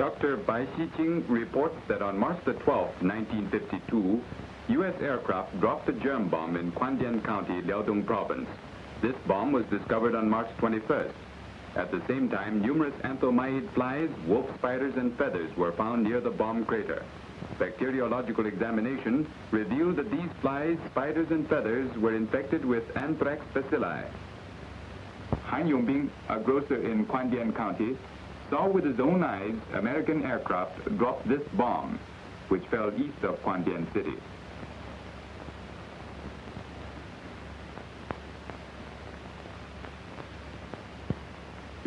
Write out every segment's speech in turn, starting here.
Dr. Bai Xiqing reports that on March the 12th, 1952, U.S. aircraft dropped a germ bomb in Quandian County, Liaodong Province. This bomb was discovered on March 21st. At the same time, numerous anthomaid flies, wolf spiders, and feathers were found near the bomb crater. Bacteriological examination revealed that these flies, spiders, and feathers were infected with anthrax bacilli. Han Yongbing, a grocer in Quandian County, saw with his own eyes American aircraft drop this bomb, which fell east of Quandian City.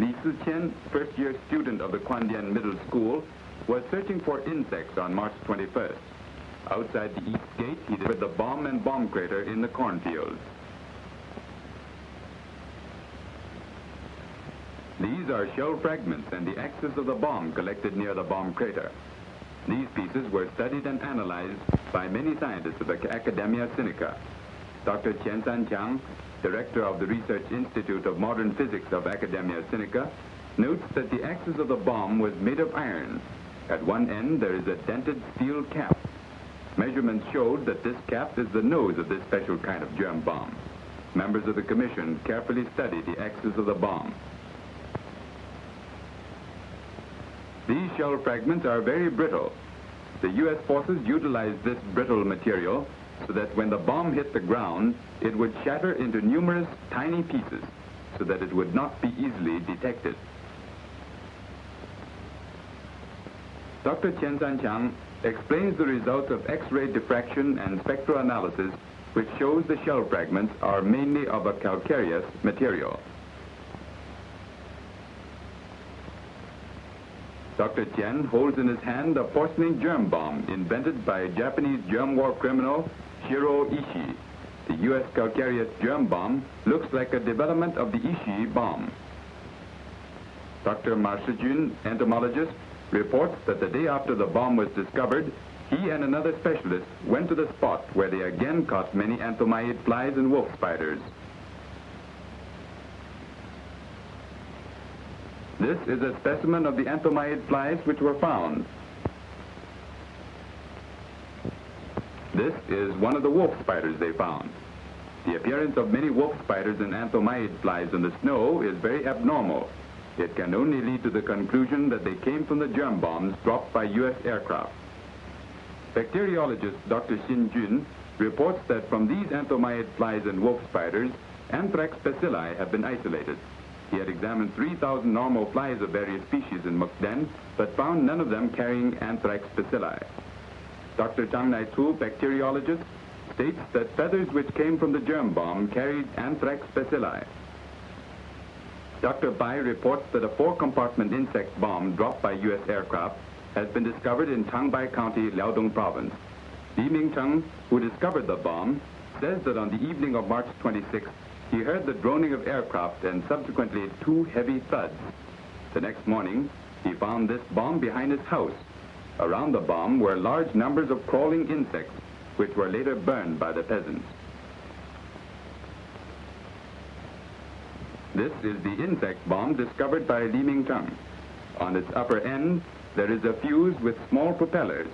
Li Siqian, first-year student of the Quandian Middle School, was searching for insects on March 21st. Outside the east gate, he discovered the bomb and bomb crater in the cornfields. These are shell fragments and the axis of the bomb collected near the bomb crater. These pieces were studied and analyzed by many scientists of the Academia Sinica. Dr. Qian Sanqiang, director of the Research Institute of Modern Physics of Academia Sinica, notes that the axis of the bomb was made of iron. At one end, there is a dented steel cap. Measurements showed that this cap is the nose of this special kind of germ bomb. Members of the commission carefully studied the axis of the bomb. These shell fragments are very brittle. The U.S. forces utilized this brittle material so that when the bomb hit the ground, it would shatter into numerous tiny pieces so that it would not be easily detected. Dr. Qian Sanqiang explains the results of X-ray diffraction and spectroanalysis, which shows the shell fragments are mainly of a calcareous material. Dr. Qian holds in his hand a porcelain germ bomb invented by Japanese germ war criminal Shiro Ishii. The U.S. calcareous germ bomb looks like a development of the Ishii bomb. Dr. Ma Shijun, entomologist, reports that the day after the bomb was discovered, he and another specialist went to the spot where they again caught many anthomaid flies and wolf spiders. This is a specimen of the anthomaid flies which were found. This is one of the wolf spiders they found. The appearance of many wolf spiders and anthomaid flies in the snow is very abnormal. It can only lead to the conclusion that they came from the germ bombs dropped by U.S. aircraft. Bacteriologist Dr. Xin Jun reports that from these anthomaid flies and wolf spiders, anthrax bacilli have been isolated. He had examined 3,000 normal flies of various species in Mukden, but found none of them carrying anthrax bacilli. Dr. Zhang Naitu, bacteriologist, states that feathers which came from the germ bomb carried anthrax bacilli. Dr. Bai reports that a 4-compartment insect bomb dropped by U.S. aircraft has been discovered in Changbai County, Liaodong Province. Li Mingcheng, who discovered the bomb, says that on the evening of March 26th, he heard the droning of aircraft and subsequently 2 heavy thuds. The next morning, he found this bomb behind his house. Around the bomb were large numbers of crawling insects, which were later burned by the peasants. This is the insect bomb discovered by Li Mingcheng. On its upper end, there is a fuse with small propellers.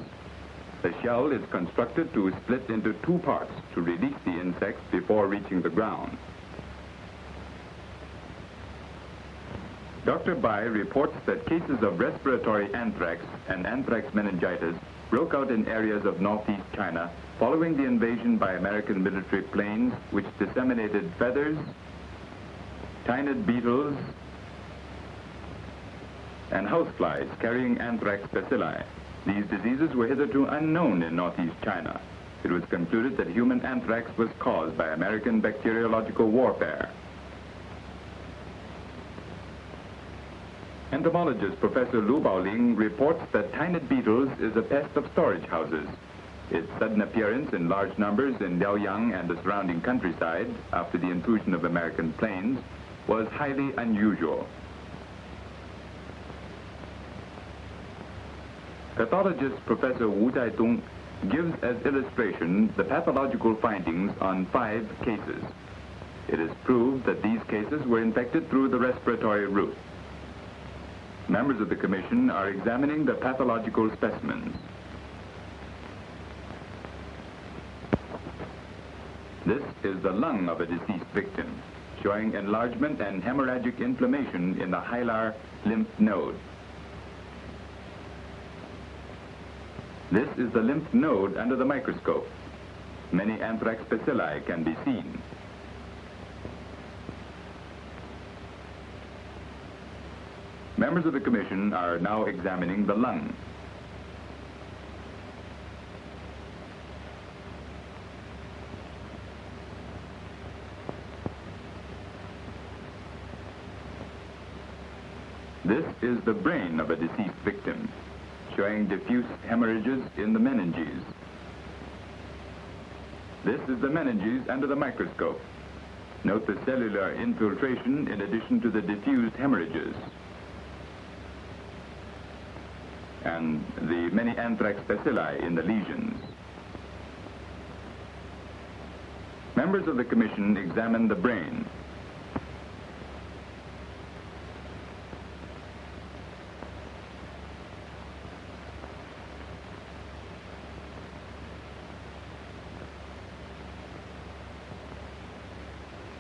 The shell is constructed to split into 2 parts to release the insects before reaching the ground. Dr. Bai reports that cases of respiratory anthrax and anthrax meningitis broke out in areas of northeast China following the invasion by American military planes which disseminated feathers, tynid beetles, and houseflies carrying anthrax bacilli. These diseases were hitherto unknown in northeast China. It was concluded that human anthrax was caused by American bacteriological warfare. Entomologist Professor Lu Baoling reports that tynid beetles is a pest of storage houses. Its sudden appearance in large numbers in Liaoyang and the surrounding countryside after the intrusion of American planes was highly unusual. Pathologist Professor Wu Zhaidong gives as illustration the pathological findings on 5 cases. It is proved that these cases were infected through the respiratory route. Members of the commission are examining the pathological specimens. This is the lung of a deceased victim, showing enlargement and hemorrhagic inflammation in the hilar lymph node. This is the lymph node under the microscope. Many anthrax bacilli can be seen. Members of the commission are now examining the lung. This is the brain of a deceased victim, showing diffuse hemorrhages in the meninges. This is the meninges under the microscope. Note the cellular infiltration in addition to the diffused hemorrhages, and the many anthrax bacilli in the lesions. Members of the commission examine the brain.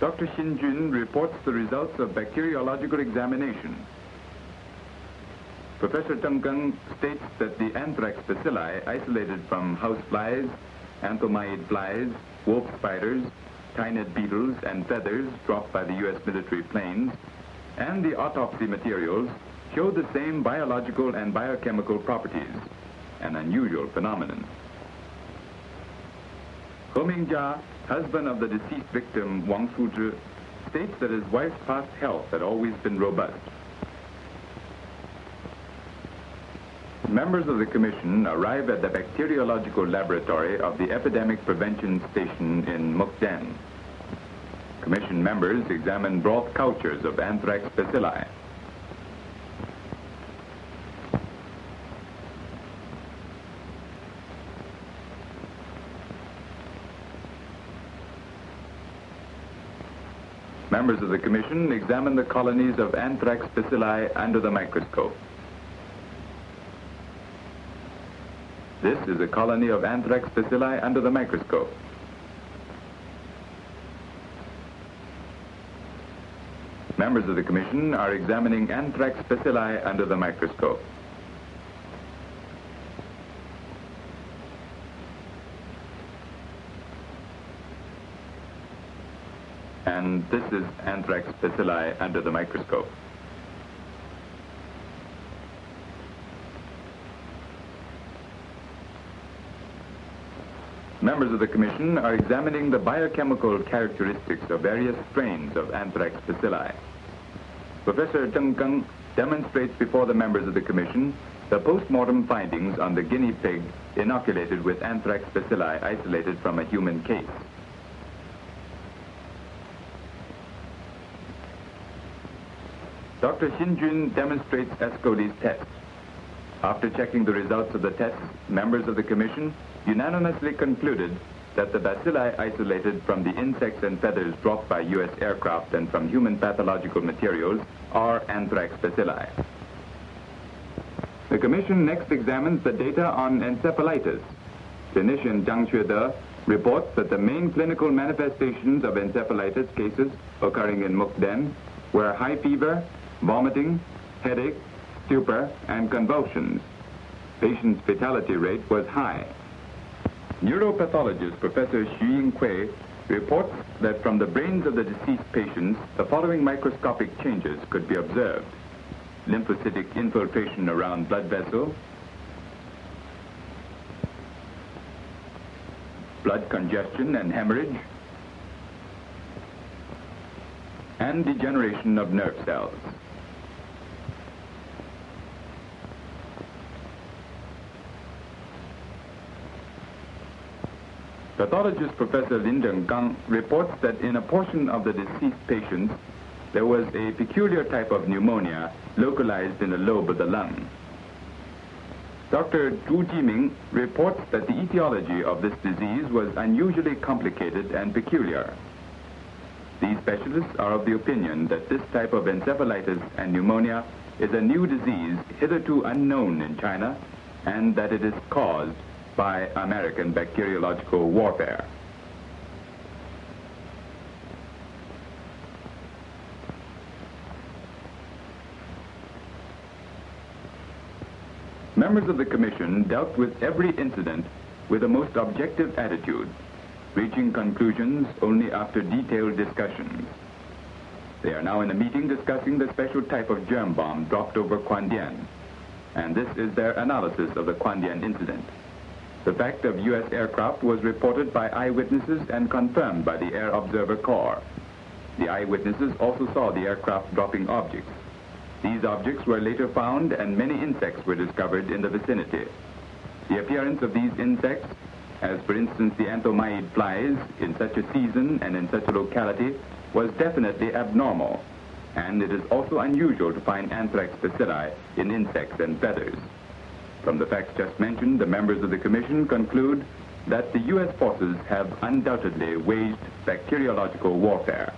Dr. Xin Jun reports the results of bacteriological examination. Professor Teng Keng states that the anthrax bacilli isolated from house flies, anthomaid flies, wolf spiders, tynid beetles, and feathers dropped by the U.S. military planes, and the autopsy materials show the same biological and biochemical properties, an unusual phenomenon. Ho Mingjia, husband of the deceased victim Wang Shuzhi, states that his wife's past health had always been robust. Members of the commission arrive at the bacteriological laboratory of the Epidemic Prevention Station in Mukden. Commission members examine broth cultures of anthrax bacilli. Members of the commission examine the colonies of anthrax bacilli under the microscope. This is a colony of anthrax bacilli under the microscope. Members of the commission are examining anthrax bacilli under the microscope. And this is anthrax bacilli under the microscope. Members of the commission are examining the biochemical characteristics of various strains of anthrax bacilli. Professor Teng Keng demonstrates before the members of the commission the post-mortem findings on the guinea pig inoculated with anthrax bacilli isolated from a human case. Dr. Xin Jun demonstrates Ascoli's test. After checking the results of the tests, members of the commission unanimously concluded that the bacilli isolated from the insects and feathers dropped by U.S. aircraft and from human pathological materials are anthrax bacilli. The commission next examines the data on encephalitis. Clinician Zhang Xuede reports that the main clinical manifestations of encephalitis cases occurring in Mukden were high fever, vomiting, headache, stupor, and convulsions. Patient's fatality rate was high. Neuropathologist Professor Xu Yinghui reports that from the brains of the deceased patients, the following microscopic changes could be observed: lymphocytic infiltration around blood vessels, blood congestion and hemorrhage, and degeneration of nerve cells. Pathologist Professor Lin Denggang reports that in a portion of the deceased patients, there was a peculiar type of pneumonia localized in a lobe of the lung. Dr. Zhu Jiming reports that the etiology of this disease was unusually complicated and peculiar. These specialists are of the opinion that this type of encephalitis and pneumonia is a new disease hitherto unknown in China, and that it is caused by American bacteriological warfare. Members of the Commission dealt with every incident with a most objective attitude, reaching conclusions only after detailed discussions. They are now in a meeting discussing the special type of germ bomb dropped over Quandian, and this is their analysis of the Quandian incident. The fact of U.S. aircraft was reported by eyewitnesses and confirmed by the Air Observer Corps. The eyewitnesses also saw the aircraft dropping objects. These objects were later found, and many insects were discovered in the vicinity. The appearance of these insects, as for instance the anthomaid flies, in such a season and in such a locality, was definitely abnormal, and it is also unusual to find anthrax bacilli in insects and feathers. From the facts just mentioned, the members of the Commission conclude that the U.S. forces have undoubtedly waged bacteriological warfare.